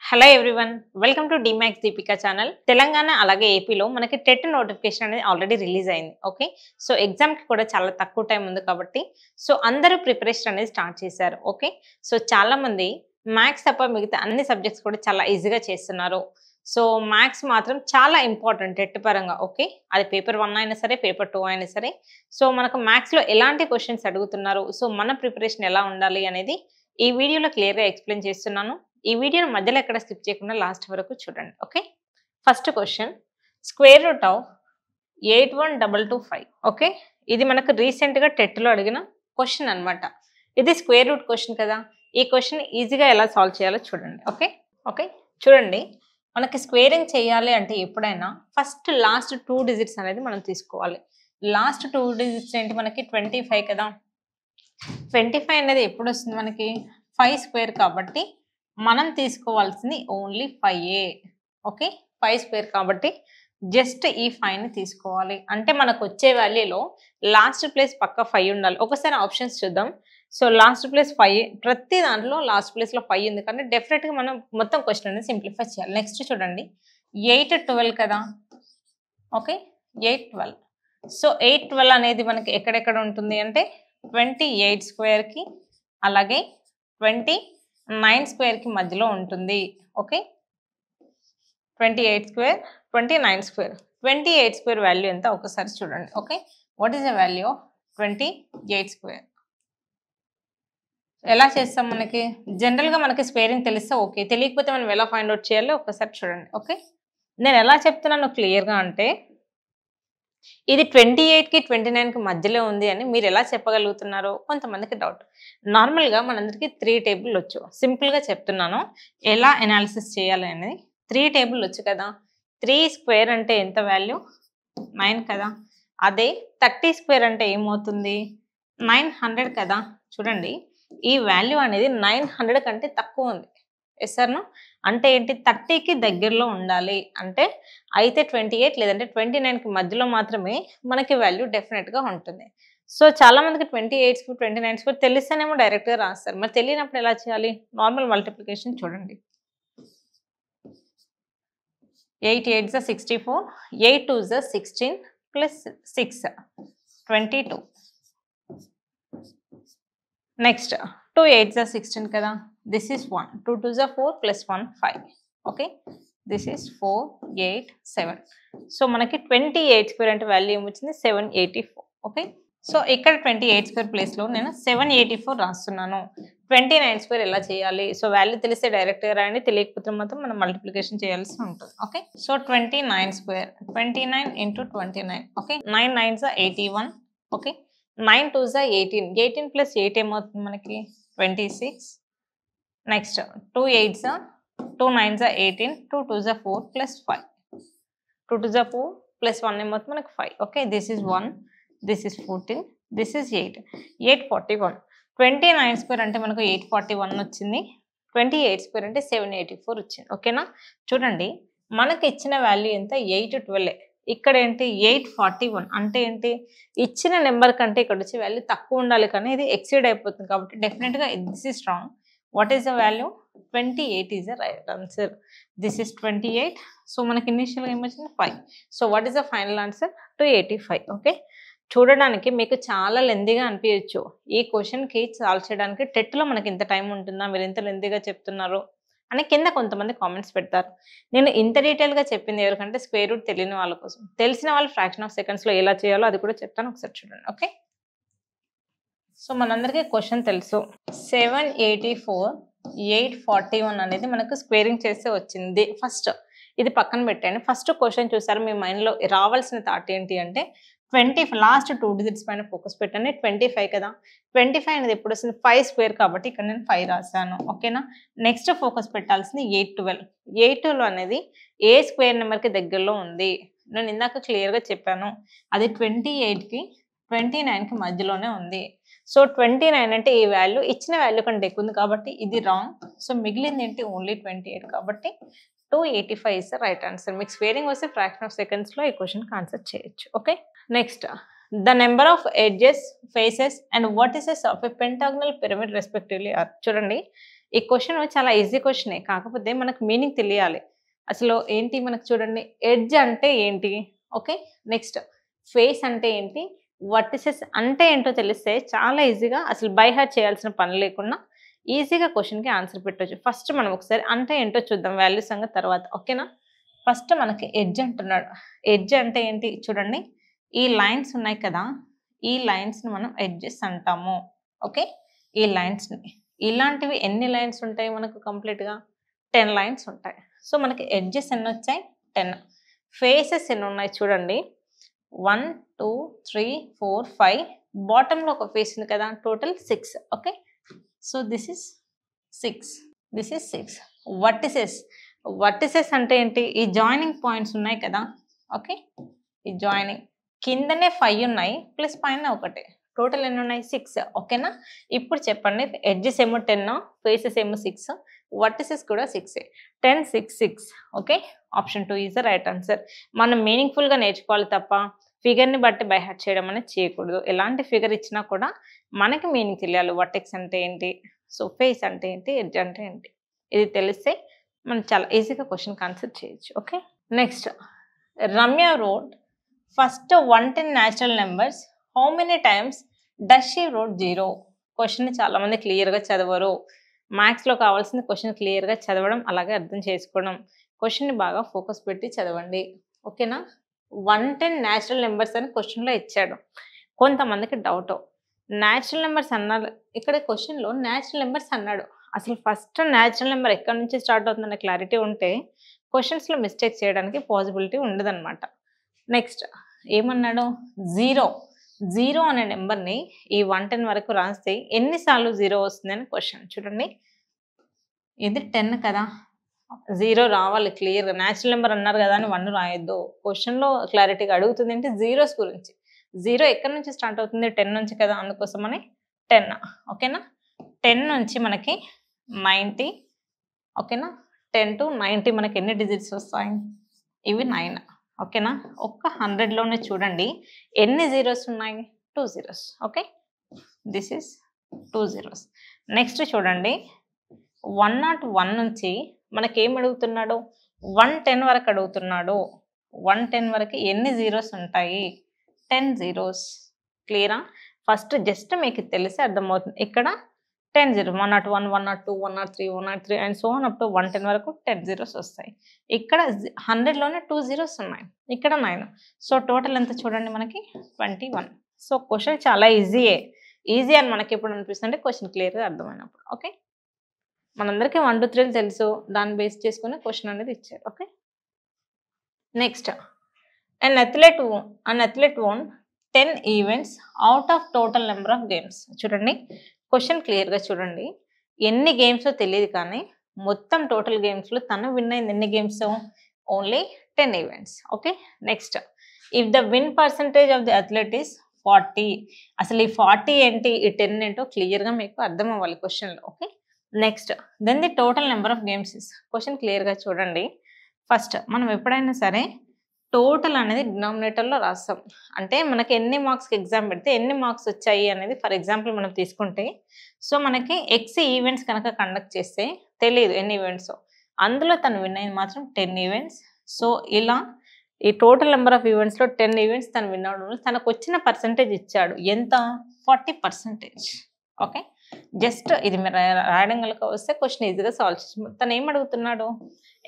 Hello everyone, welcome to డిమాక్స్ Deepika channel. Telangana అలాగే ఏపీలో మనకి టెట్ నోటిఫికేషన్ అనేది ఆల్రెడీ రిలీజ్ అయింది. ఓకే, సో ఎగ్జామ్కి కూడా చాలా తక్కువ టైం ఉంది కాబట్టి అందరూ ప్రిపరేషన్ అనేది స్టార్ట్ చేశారు. ఓకే, సో చాలామంది మ్యాథ్స్ తప్ప మిగతా అన్ని సబ్జెక్ట్స్ కూడా చాలా ఈజీగా చేస్తున్నారు. సో మ్యాథ్స్ మాత్రం చాలా ఇంపార్టెంట్ టెట్ పరంగా. ఓకే, అది పేపర్ 1 అయినా సరే, పేపర్ 2 అయినా సరే. సో మనకు మ్యాథ్స్లో ఎలాంటి క్వశ్చన్స్ అడుగుతున్నారు, సో మన ప్రిపరేషన్ ఎలా ఉండాలి అనేది ఈ వీడియోలో క్లియర్గా ఎక్స్ప్లెయిన్ చేస్తున్నాను. ఈ వీడియోని మధ్యలో ఎక్కడ స్కిప్ చేయకుండా లాస్ట్ వరకు చూడండి. Okay, first question, square root of 81225. Okay, ఇది మనకు రీసెంట్గా టెట్లో అడిగిన క్వశ్చన్ అనమాట. ఇది స్క్వేర్ రూట్ క్వశ్చన్ కదా. ఈ క్వశ్చన్ ఈజీగా ఎలా సాల్వ్ చేయాలో చూడండి. ఓకే ఓకే చూడండి, మనకి స్క్వేరింగ్ చేయాలి అంటే ఎప్పుడైనా ఫస్ట్ లాస్ట్ 2 డిజిట్స్ అనేది మనం తీసుకోవాలి. లాస్ట్ 2 డిజిట్స్ ఏంటి, మనకి 25 కదా. 25 అనేది ఎప్పుడు వస్తుంది, మనకి 5 స్క్వేర్ కాబట్టి మనం తీసుకోవాల్సింది ఓన్లీ 5. ఓకే, 5 స్క్వేర్ కాబట్టి జస్ట్ ఈ 5ని తీసుకోవాలి. అంటే మనకు వచ్చే వాల్యూలో లాస్ట్ ప్లేస్ పక్క 5 ఉండాలి. ఒకసారి ఆప్షన్స్ చూద్దాం. సో లాస్ట్ ప్లేస్ 5, ప్రతి దాంట్లో లాస్ట్ ప్లేస్లో 5 ఉంది కానీ డెఫినెట్గా మనం మొత్తం క్వశ్చన్ అనేది సింప్లిఫై చేయాలి. నెక్స్ట్ చూడండి, 8 12 కదా. ఓకే, 8 12. సో 8 12 అనేది మనకి ఎక్కడెక్కడ ఉంటుంది అంటే 28 స్క్వేర్కి అలాగే 29 స్క్వేర్కి మధ్యలో ఉంటుంది. Okay, 28 square 29 square. 28 square value ఎంత ఒకసారి చూడండి. Okay, what is the value of 28 square? ఎలా చేస్తాం, మనకి జనరల్గా మనకి స్క్వేరింగ్ తెలిస్తే ఓకే, తెలియకపోతే మనం ఎలా ఫైండ్ అవుట్ చేయాలో ఒకసారి చూడండి. ఓకే, నేను ఎలా చెప్తున్నాను క్లియర్గా అంటే, ఇది 28కి 29కి మధ్యలో ఉంది అని మీరు ఎలా చెప్పగలుగుతున్నారో కొంతమందికి డౌట్. నార్మల్గా మనందరికీ 3 టేబుల్ వచ్చు. సింపుల్గా చెప్తున్నాను ఎలా ఎనాలిసిస్ చేయాలి అనేది. 3 టేబుల్ వచ్చు కదా. 3 స్క్వేర్ అంటే ఎంత వాల్యూ, 9 కదా. అదే 30 స్క్వేర్ అంటే ఏమవుతుంది, 900 కదా. చూడండి, ఈ వాల్యూ అనేది 900 కంటే తక్కువ ఉంది. Yes or no? అంటే ఏంటి, 30కి దగ్గరలో ఉండాలి. అంటే అయితే 28 లేదంటే 29కి మధ్యలో మాత్రమే మనకి వాల్యూ డెఫినెట్గా ఉంటుంది. సో చాలా మందికి 28 స్క్వేర్ 29 స్క్వేర్ తెలిస్తేనేమో డైరెక్ట్గా రాస్తారు. మరి తెలియనప్పుడు ఎలా చేయాలి, నార్మల్ మల్టిప్లికేషన్ చూడండి. 8 8 64, 8 2 16 ప్లస్ 6 22. నెక్స్ట్ 2 8 16 కదా. This is 1, 2 2 4 plus 1 5. Okay, this is 4 8 7. So మనకి 28 స్క్వేర్ అంటే వాల్యూ ఏమొచ్చింది, 784. ఓకే, సో ఇక్కడ 28 స్క్వేర్ ప్లేస్లో నేను 784 రాస్తున్నాను. 29 స్క్వేర్ ఎలా చేయాలి, సో వాల్యూ తెలిస్తే డైరెక్ట్గా రాయండి, తెలియకపోతే మాత్రం మనం మల్టిప్లికేషన్ చేయాల్సి ఉంటుంది. Okay, so 29 square 29 into 29. Okay, 9 9 81. Okay, 9 2 18. 18 plus 8 ఏమవుతుంది మనకి 26. నెక్స్ట్ 2 8 2 9 18, 2 2 4 ప్లస్ 5, 2 2 4 ప్లస్ 1 ఏమవుతుంది మనకి 5. Okay, this is 1, this is 14, this is 8, 841. 29 square అంటే మనకు 841 వచ్చింది. 28 స్క్వేర్ అంటే 784 వచ్చింది. ఓకేనా, చూడండి మనకి ఇచ్చిన వాల్యూ ఎంత, 8 12. ఇక్కడ ఏంటి 841 అంటే ఏంటి, ఇచ్చిన నెంబర్ కంటే ఇక్కడ వచ్చే వాల్యూ తక్కువ ఉండాలి కానీ ఇది ఎక్సీడ్ అయిపోతుంది కాబట్టి డెఫినెట్గా this is wrong. What is the value, 28 is the right answer. This is 28. So మనకి ఇనిషియల్గా ఏమొచ్చింది 5. So what is the final answer, 285. Okay, చూడడానికి మీకు చాలా లెందీగా అనిపించచ్చు. ఈ క్వశ్చన్కి సాల్వ్ చేయడానికి టెట్లో మనకి ఇంత టైం ఉంటుందా, మీరు ఇంత లెందీగా చెప్తున్నారు అని కింద కొంతమంది కామెంట్స్ పెడతారు. నేను ఇంత డీటెయిల్గా చెప్పింది ఎవరికంటే స్క్వేర్ రూట్ తెలియని వాళ్ళ కోసం. తెలిసిన వాళ్ళు ఫ్రాక్షన్ ఆఫ్ సెకండ్స్లో ఎలా చేయాలో అది కూడా చెప్తాను, ఒకసారి చూడండి. ఓకే, సో మనందరికీ క్వశ్చన్ తెలుసు, 784 841 అనేది మనకు స్క్వేరింగ్ చేస్తే వచ్చింది. ఫస్ట్ ఇది పక్కన పెట్టండి. ఫస్ట్ క్వశ్చన్ చూసారు, మీ మైండ్లో రావాల్సిన థాట్ ఏంటి అంటే లాస్ట్ 2 డిజిట్స్ పైన ఫోకస్ పెట్టండి. 25 కదా. 25 అనేది ఎప్పుడు వస్తుంది, 5 స్క్వేర్ కాబట్టి ఇక్కడ నేను 5 రాశాను. ఓకేనా, నెక్స్ట్ ఫోకస్ పెట్టాల్సింది 8 12. 8 12 అనేది ఏ స్క్వేర్ నెంబర్కి దగ్గరలో ఉంది, నేను ఇందాక క్లియర్గా చెప్పాను, అది 28కి 29కి మధ్యలోనే ఉంది. సో 29 అంటే ఈ వాల్యూ ఇచ్చిన వాల్యూ కంటే ఎక్కువ ఉంది కాబట్టి ఇది రాంగ్. సో మిగిలింది ఏంటి, ఓన్లీ 28 కాబట్టి 285 ఇస్ ద రైట్ ఆన్సర్. మీకు స్క్వేరింగ్ వస్తే ఫ్రాక్షన్ ఆఫ్ సెకండ్స్లో ఈ క్వశ్చన్కి ఆన్సర్ చేయొచ్చు. Okay, next the number of edges, faces and vertices of a pentagonal pyramid respectively are. చూడండి, ఈ క్వశ్చన్ చాలా ఈజీ క్వశ్చనే, కాకపోతే మనకు మీనింగ్ తెలియాలి. అసలు ఏంటి మనకు చూడండి, ఎడ్జ్ అంటే ఏంటి, ఓకే, నెక్స్ట్ ఫేస్ అంటే ఏంటి, వర్టిసెస్ అంటే ఏంటో తెలిస్తే చాలా ఈజీగా అసలు బై హార్ట్ చేయాల్సిన పని లేకుండా ఈజీగా క్వశ్చన్కి ఆన్సర్ పెట్టవచ్చు. ఫస్ట్ మనం ఒకసారి అంటే ఏంటో చూద్దాం, వాల్యూస్ సంగతి తర్వాత, ఓకేనా. ఫస్ట్ మనకి ఎడ్జ్ అంటున్నాడు. ఎడ్జ్ అంటే ఏంటి చూడండి, ఈ లైన్స్ ఉన్నాయి కదా, ఈ లైన్స్ని మనం ఎడ్జెస్ అంటాము. ఓకే, ఈ లైన్స్ని, ఇలాంటివి ఎన్ని లైన్స్ ఉంటాయి మనకు కంప్లీట్గా 10 లైన్స్ ఉంటాయి. సో మనకి ఎడ్జెస్ ఎన్ని వచ్చాయి 10. ఫేసెస్ ఎన్ని ఉన్నాయి చూడండి, 1 2 3 4 5, బాటంలో ఒక ఫేస్ ఉంది కదా, total 6. Okay, so this is 6, this is 6. Vertices, vertices అంటే ఏంటి, ఈ జాయినింగ్ పాయింట్స్ ఉన్నాయి కదా, ఓకే, ఈ జాయినింగ్ కిందనే 5 ఉన్నాయి ప్లస్ పైన ఒకటి, టోటల్ ఎన్ని ఉన్నాయి 6. ఓకేనా. ఇప్పుడు చెప్పండి, ఎడ్జెస్ ఏమో 10, ఫేసెస్ ఏమో 6, వర్టిసెస్ కూడా 6. 10 6 6. Okay, option 2 is the right answer. మనం మీనింగ్ఫుల్గా నేర్చుకోవాలి తప్ప ఫిగర్ని బట్టి బై హార్ట్ చేయడం అనేది చేయకూడదు. ఎలాంటి ఫిగర్ ఇచ్చినా కూడా మనకి మీనింగ్ తెలియాలి. వర్టెక్స్ అంటే ఏంటి, సో ఫేస్ అంటే ఏంటి, ఎడ్జ్ అంటే ఏంటి, ఇది తెలిస్తే మనం చాలా ఈజీగా క్వశ్చన్కి ఆన్సర్ చేయొచ్చు. Okay, next, Ramya road first 110 natural numbers, how many times does she road 0? Question చాలా మంది క్లియర్గా చదవరు. మ్యాథ్స్లో కావాల్సింది క్వశ్చన్ క్లియర్గా చదవడం, అలాగే అర్థం చేసుకోవడం. క్వశ్చన్ని బాగా ఫోకస్ పెట్టి చదవండి, ఓకేనా. 110 న్యాచురల్ నెంబర్స్ అని క్వశ్చన్లో ఇచ్చాడు. కొంతమందికి డౌట్, న్యాచురల్ నెంబర్స్ అన్నారు ఇక్కడ క్వశ్చన్లో, న్యాచురల్ నెంబర్స్ అన్నాడు. అసలు ఫస్ట్ న్యాచురల్ నెంబర్ ఎక్కడి నుంచి స్టార్ట్ అవుతుందనే క్లారిటీ ఉంటే క్వశ్చన్స్లో మిస్టేక్ చేయడానికి పాసిబిలిటీ ఉండదన్నమాట. నెక్స్ట్ ఏమన్నాడు, 0. 0 అనే నెంబర్ని ఈ 110 వరకు రాస్తే ఎన్నిసార్లు 0 వస్తుందని క్వశ్చన్. చూడండి, ఇది 10 కదా, 0 రావాలి క్లియర్గా. న్యాచురల్ నెంబర్ అన్నారు కదా అని 1 రాయొద్దు. క్వశ్చన్లో క్లారిటీగా అడుగుతుంది అంటే జీరోస్ గురించి. 0 ఎక్కడి నుంచి స్టార్ట్ అవుతుంది, 10 నుంచి కదా, అందుకోసమని 10. ఓకేనా. 10 నుంచి మనకి 90, ఓకేనా. 10 to 90 మనకి ఎన్ని డిజిట్స్ వస్తాయి, ఇవి 9. ఓకేనా. ఒక్క 100లోనే చూడండి ఎన్ని జీరోస్ ఉన్నాయి, 2 zeros. Okay, this is 2 zeros. Next చూడండి, 101 నుంచి మనకేం అడుగుతున్నాడు, 110 వరకు అడుగుతున్నాడు. 110 వరకు ఎన్ని జీరోస్ ఉంటాయి, 10 zeros. క్లియరా. ఫస్ట్ జస్ట్ మీకు తెలిసి అర్థమవుతుంది. ఇక్కడ 10 zeros, 101, 102, 103, 103 and so on up to 110 వరకు 10 zeros వస్తాయి. ఇక్కడ 100లోనే 2 zeros ఉన్నాయి, ఇక్కడ 9. సో టోటల్ ఎంత చూడండి మనకి 21. సో క్వశ్చన్ చాలా ఈజీయే. ఈజీ అని మనకి ఎప్పుడు అనిపిస్తుంది, క్వశ్చన్ క్లియర్గా అర్థమైనప్పుడు. ఓకే, మనందరికీ 1 2 3 తెలుసు, దాన్ని బేస్ చేసుకుని క్వశ్చన్ అనేది ఇచ్చారు. Okay, next, an athlete won 10 events out of total number of games. చూడండి, క్వశ్చన్ క్లియర్గా చూడండి. ఎన్ని గేమ్స్ తెలియదు కానీ మొత్తం టోటల్ గేమ్స్లో తను విన్ అయింది ఎన్ని games, only 10 events. Okay, next, if the win percentage of the athlete is 40. అసలు ఈ 40 ఏంటి, ఈ 10 ఏంటో క్లియర్గా మీకు అర్థం అవ్వాలి క్వశ్చన్లో. Okay, next, then the total number of games is. Question క్లియర్గా చూడండి. ఫస్ట్ మనం ఎప్పుడైనా సరే టోటల్ అనేది డినామినేటర్లో రాస్తాం. అంటే మనకి ఎన్ని మార్క్స్కి ఎగ్జామ్ పెడితే ఎన్ని మార్క్స్ వచ్చాయి అనేది ఫర్ ఎగ్జాంపుల్ మనం తీసుకుంటే, సో మనకి ఎక్స్ ఈవెంట్స్ కనుక కండక్ట్ చేస్తే తెలియదు ఎన్ని ఈవెంట్స్, అందులో తను విన్ అయింది మాత్రం 10 ఈవెంట్స్. సో ఇలా ఈ టోటల్ నెంబర్ ఆఫ్ ఈవెంట్స్లో 10 ఈవెంట్స్ తను విన్ అవడం వల్ల తనకు వచ్చిన పర్సంటేజ్ ఇచ్చాడు. ఎంత, 40%. ఓకే, జస్ట్ ఇది మీరు రాయడం కనుక వస్తే క్వశ్చన్ ఈజీగా సాల్వ్ చేసి. తను ఏం అడుగుతున్నాడు,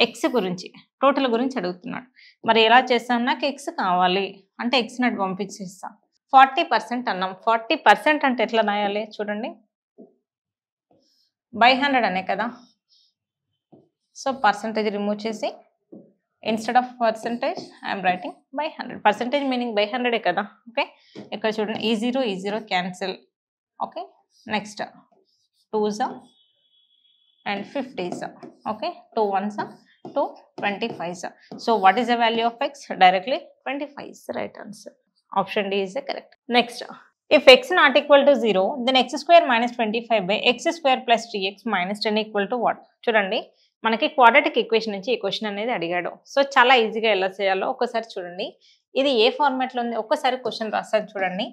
ఎక్స్ గురించి, టోటల్ గురించి అడుగుతున్నాడు. మరి ఎలా చేస్తాం, నాకు ఎక్స్ కావాలి అంటే ఎక్స్ నటు పంపించేస్తాం. 40% అన్నాం. 40% అంటే ఎట్లా రాయాలి చూడండి, బై 100 అనే కదా. సో పర్సంటేజ్ రిమూవ్ చేసి instead of percentage I'm writing by 100. Percentage meaning by 100 కదా. ఓకే, ఇక్కడ చూడండి, ఈ zero cancel. Okay, next 2s and 50s. Okay, 2 1s, 2 25s. So what is the value of x? Directly 25 is the right answer. Option D is the correct. Next, if x not equal to 0, then x square minus 25 by x square plus 3x minus 10 equal to what? చూడండి, మనకి quadratic equation నుంచి ఈ question అనేది అడిగాడు. So చాలా ఈజీగా ఎలా చేయాలో ఒకసారి చూడండి. ఇది ఏ ఫార్మాట్లో ఉంది ఒక్కసారి క్వశ్చన్ రాస్తాను చూడండి.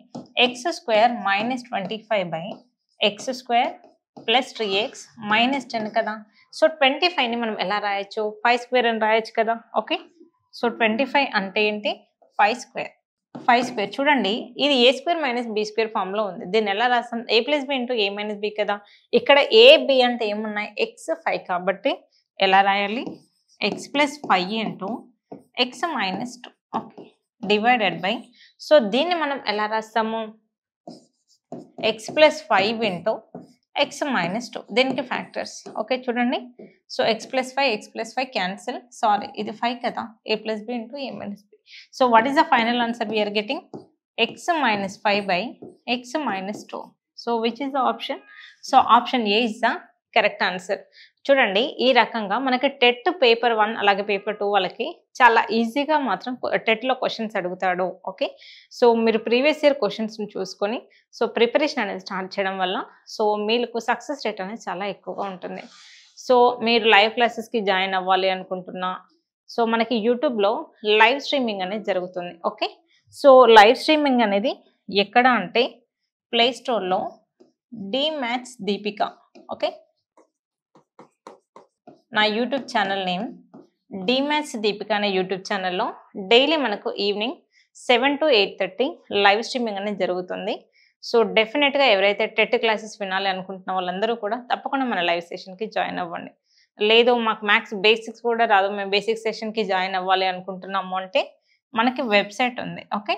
x square minus 25 by x square plus 3x minus 10 కదా. సో 25ని మనం ఎలా రాయొచ్చు, 5 స్క్వేర్ అని రాయొచ్చు కదా. ఓకే, సో 25 అంటే ఏంటి, 5 స్క్వేర్. 5 స్క్వేర్ చూడండి, ఇది ఏ స్క్వేర్ మైనస్ బి స్క్వేర్ ఫామ్లో ఉంది. దీన్ని ఎలా రాస్తాం, ఏ plus b into a minus B కదా. ఇక్కడ ఏ బి అంటే ఏమున్నాయి, ఎక్స్ 5 కాబట్టి ఎలా రాయాలి, x plus 5 into x minus 2. Okay, divided by, so దీన్ని మనం ఎలా రాస్తాము, x plus 5 into x minus 2, దీనికి ఫ్యాక్టర్స్. ఓకే చూడండి, so x plus 5 cancel, sorry ఇది 5 కదా, a plus b into a minus b. So what is the final answer we are getting, x minus 5 by x minus 2. So which is the option? So option A is the correct answer. చూడండి, ఈ రకంగా మనకి TET paper 1 అలాగే paper 2 వాళ్ళకి చాలా ఈజీగా మాత్రం టెట్లో క్వశ్చన్స్ అడుగుతాడు. ఓకే, సో మీరు ప్రీవియస్ ఇయర్ క్వశ్చన్స్ని చూసుకొని సో ప్రిపరేషన్ అనేది స్టార్ట్ చేయడం వల్ల సో మీకు సక్సెస్ రేట్ అనేది చాలా ఎక్కువగా ఉంటుంది. సో మీరు లైవ్ క్లాసెస్కి జాయిన్ అవ్వాలి అనుకుంటున్నా, సో మనకి యూట్యూబ్లో లైవ్ స్ట్రీమింగ్ అనేది జరుగుతుంది. ఓకే, సో లైవ్ స్ట్రీమింగ్ అనేది ఎక్కడ అంటే ప్లే స్టోర్లో మ్యాథ్స్ దీపిక. ఓకే, నా YouTube channel name maths Deepika అనే యూట్యూబ్ ఛానల్లో డైలీ మనకు ఈవినింగ్ 7 to 8:30 లైవ్ స్ట్రీమింగ్ అనేది జరుగుతుంది. సో డెఫినెట్గా ఎవరైతే టెట్ క్లాసెస్ వినాలి అనుకుంటున్న వాళ్ళందరూ కూడా తప్పకుండా మన లైవ్ సెషన్కి జాయిన్ అవ్వండి. లేదు మాకు మ్యాథ్స్ బేసిక్స్ కూడా రాదు, మేము బేసిక్ సెషన్కి జాయిన్ అవ్వాలి అనుకుంటున్నాము అంటే మనకి వెబ్సైట్ ఉంది. ఓకే,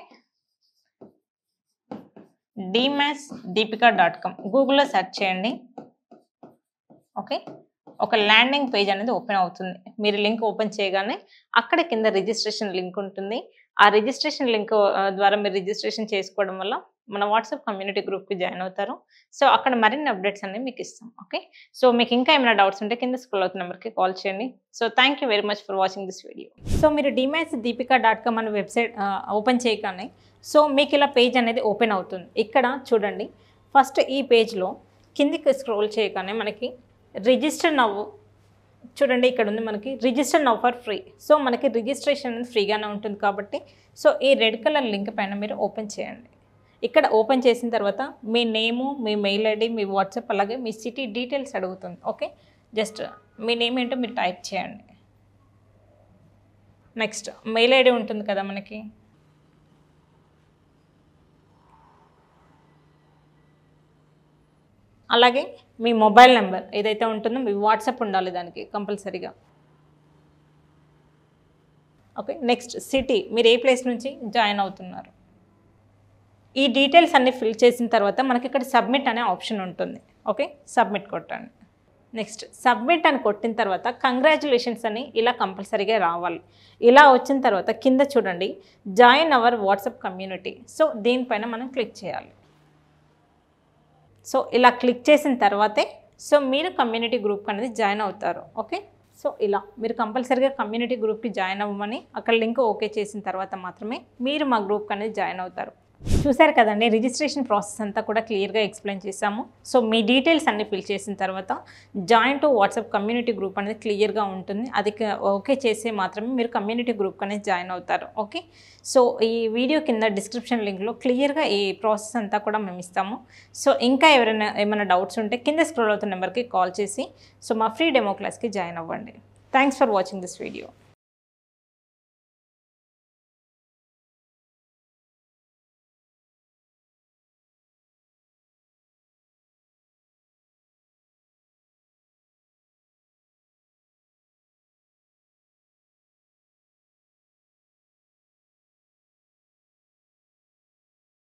dmathsdeepika.com గూగుల్లో సెర్చ్ చేయండి. ఓకే, ఒక ల్యాండింగ్ పేజ్ అనేది ఓపెన్ అవుతుంది. మీరు లింక్ ఓపెన్ చేయగానే అక్కడ కింద రిజిస్ట్రేషన్ లింక్ ఉంటుంది. ఆ రిజిస్ట్రేషన్ లింక్ ద్వారా మీరు రిజిస్ట్రేషన్ చేసుకోవడం వల్ల మన వాట్సాప్ కమ్యూనిటీ గ్రూప్కి జాయిన్ అవుతారు. సో అక్కడ మరిన్ని అప్డేట్స్ అన్ని మీకు ఇస్తాం. ఓకే, సో మీకు ఇంకా ఏమైనా డౌట్స్ ఉంటే కింద స్క్రోల్ అవుతున్న నెంబర్కి కాల్ చేయండి. So thank you very much for watching this video. So మీరు dmathsdeepika.com అనే వెబ్సైట్ ఓపెన్ చేయగానే సో మీకు ఇలా పేజ్ అనేది ఓపెన్ అవుతుంది. ఇక్కడ చూడండి, ఫస్ట్ ఈ పేజ్లో కిందికి స్క్రోల్ చేయగానే మనకి రిజిస్టర్ నవ్వు చూడండి, ఇక్కడ ఉంది మనకి register now for free. So మనకి రిజిస్ట్రేషన్ అనేది ఫ్రీగానే ఉంటుంది కాబట్టి సో ఈ రెడ్ కలర్ లింక్ పైన మీరు ఓపెన్ చేయండి. ఇక్కడ ఓపెన్ చేసిన తర్వాత మీ నేము, మీ మెయిల్ ఐడి, మీ వాట్సాప్ అలాగే మీ సిటీ డీటెయిల్స్ అడుగుతుంది. ఓకే, జస్ట్ మీ నేమ్ ఏంటో మీరు టైప్ చేయండి. నెక్స్ట్ మెయిల్ ఐడి ఉంటుంది కదా మనకి, అలాగే మీ మొబైల్ నెంబర్ ఏదైతే ఉంటుందో మీ వాట్సాప్ ఉండాలి దానికి కంపల్సరీగా. ఓకే, నెక్స్ట్ సిటీ, మీరు ఏ ప్లేస్ నుంచి జాయిన్ అవుతున్నారు. ఈ డీటెయిల్స్ అన్ని ఫిల్ చేసిన తర్వాత మనకి ఇక్కడ సబ్మిట్ అనే ఆప్షన్ ఉంటుంది. ఓకే, సబ్మిట్ కొట్టండి. నెక్స్ట్ సబ్మిట్ అని కొట్టిన తర్వాత కంగ్రాచులేషన్స్ అని ఇలా కంపల్సరీగా రావాలి. ఇలా వచ్చిన తర్వాత కింద చూడండి join our WhatsApp community. So దీనిపైన మనం క్లిక్ చేయాలి. సో ఇలా క్లిక్ చేసిన తర్వాతే సో మీరు కమ్యూనిటీ గ్రూప్ అనేది జాయిన్ అవుతారు. ఓకే, సో ఇలా మీరు కంపల్సరీగా కమ్యూనిటీ గ్రూప్కి జాయిన్ అవ్వమని అక్కడ లింక్ ఓకే చేసిన తర్వాత మాత్రమే మీరు మా గ్రూప్ అనేది జాయిన్ అవుతారు. చూసారు కదండి, రిజిస్ట్రేషన్ ప్రాసెస్ అంతా కూడా క్లియర్గా ఎక్స్ప్లెయిన్ చేశాము. సో మీ డీటెయిల్స్ అన్ని ఫిల్ చేసిన తర్వాత join to WhatsApp community group అనేది క్లియర్గా ఉంటుంది. అది ఓకే చేస్తే మాత్రమే మీరు కమ్యూనిటీ గ్రూప్ అనేది జాయిన్ అవుతారు. ఓకే, సో ఈ వీడియో కింద డిస్క్రిప్షన్ లింక్లో క్లియర్గా ఈ ప్రాసెస్ అంతా కూడా మేము ఇస్తాము. సో ఇంకా ఏమైనా డౌట్స్ ఉంటే కింద స్క్రోల్ అవుతున్న నెంబర్కి కాల్ చేసి సో మా ఫ్రీ డెమో క్లాస్కి జాయిన్ అవ్వండి. Thanks for watching this video.